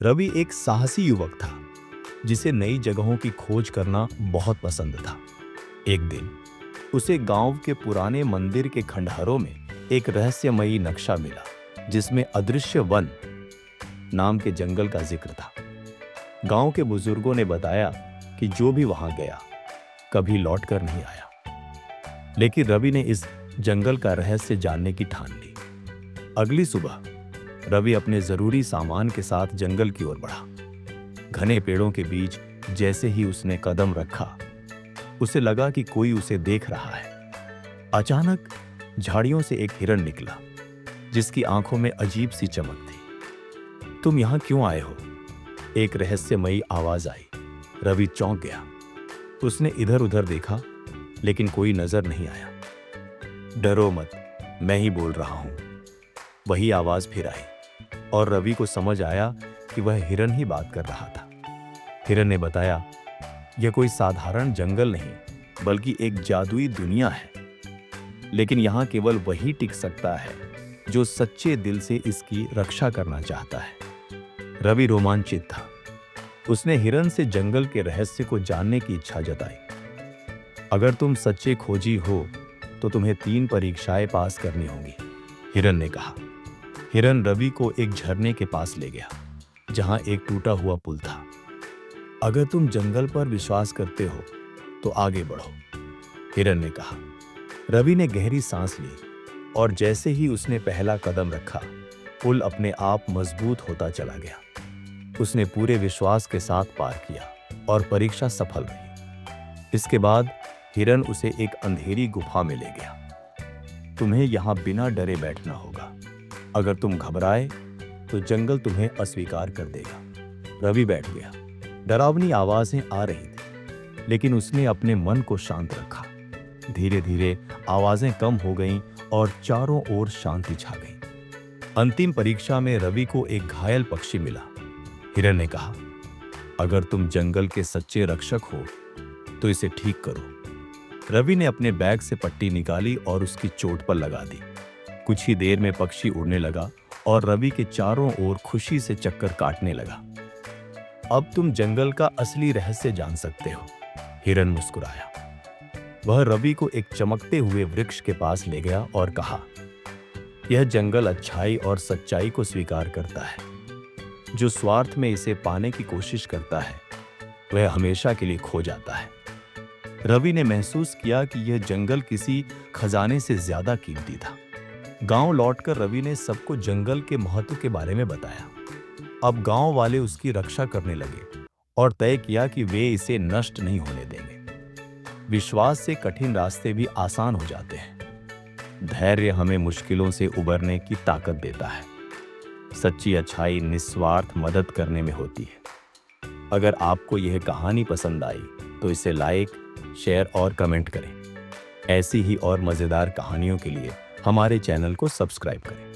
रवि एक साहसी युवक था जिसे नई जगहों की खोज करना बहुत पसंद था। एक दिन उसे गांव के पुराने मंदिर के खंडहरों में एक रहस्यमयी नक्शा मिला जिसमें अदृश्य वन नाम के जंगल का जिक्र था। गांव के बुजुर्गों ने बताया कि जो भी वहां गया कभी लौटकर नहीं आया। लेकिन रवि ने इस जंगल का रहस्य जानने की ठान ली। अगली सुबह रवि अपने जरूरी सामान के साथ जंगल की ओर बढ़ा। घने पेड़ों के बीच जैसे ही उसने कदम रखा उसे लगा कि कोई उसे देख रहा है। अचानक झाड़ियों से एक हिरण निकला जिसकी आंखों में अजीब सी चमक थी। तुम यहां क्यों आए हो? एक रहस्यमयी आवाज आई। रवि चौंक गया। उसने इधर उधर देखा लेकिन कोई नजर नहीं आया। डरो मत, मैं ही बोल रहा हूं। वही आवाज फिर आई और रवि को समझ आया कि वह हिरन ही बात कर रहा था। हिरन ने बताया, यह कोई साधारण जंगल नहीं बल्कि एक जादुई दुनिया है, लेकिन यहां केवल वही टिक सकता है जो सच्चे दिल से इसकी रक्षा करना चाहता है। रवि रोमांचित था। उसने हिरन से जंगल के रहस्य को जानने की इच्छा जताई। अगर तुम सच्चे खोजी हो तो तुम्हें 3 परीक्षाएं पास करनी होंगी, हिरन ने कहा। हिरन रवि को एक झरने के पास ले गया जहां एक टूटा हुआ पुल था। अगर तुम जंगल पर विश्वास करते हो तो आगे बढ़ो, हिरन ने कहा। रवि ने गहरी सांस ली और जैसे ही उसने पहला कदम रखा पुल अपने आप मजबूत होता चला गया। उसने पूरे विश्वास के साथ पार किया और परीक्षा सफल रही। इसके बाद हिरन उसे एक अंधेरी गुफा में ले गया। तुम्हें यहां बिना डरे बैठना होगा। अगर तुम घबराए तो जंगल तुम्हें अस्वीकार कर देगा। रवि बैठ गया। डरावनी आवाजें आ रही थी लेकिन उसने अपने मन को शांत रखा। धीरे धीरे आवाजें कम हो गईं और चारों ओर शांति छा गई। अंतिम परीक्षा में रवि को एक घायल पक्षी मिला। हिरन ने कहा, अगर तुम जंगल के सच्चे रक्षक हो तो इसे ठीक करो। रवि ने अपने बैग से पट्टी निकाली और उसकी चोट पर लगा दी। कुछ ही देर में पक्षी उड़ने लगा और रवि के चारों ओर खुशी से चक्कर काटने लगा। अब तुम जंगल का असली रहस्य जान सकते हो, हिरन मुस्कुराया। वह रवि को एक चमकते हुए वृक्ष के पास ले गया और कहा, यह जंगल अच्छाई और सच्चाई को स्वीकार करता है। जो स्वार्थ में इसे पाने की कोशिश करता है वह हमेशा के लिए खो जाता है। रवि ने महसूस किया कि यह जंगल किसी खजाने से ज्यादा कीमती था। गांव लौटकर रवि ने सबको जंगल के महत्व के बारे में बताया। अब गांव वाले उसकी रक्षा करने लगे और तय किया कि वे इसे नष्ट नहीं होने देंगे। विश्वास से कठिन रास्ते भी आसान हो जाते हैं। धैर्य हमें मुश्किलों से उबरने की ताकत देता है। सच्ची अच्छाई निस्वार्थ मदद करने में होती है। अगर आपको यह कहानी पसंद आई तो इसे लाइक, शेयर और कमेंट करें। ऐसी ही और मजेदार कहानियों के लिए हमारे चैनल को सब्सक्राइब करें।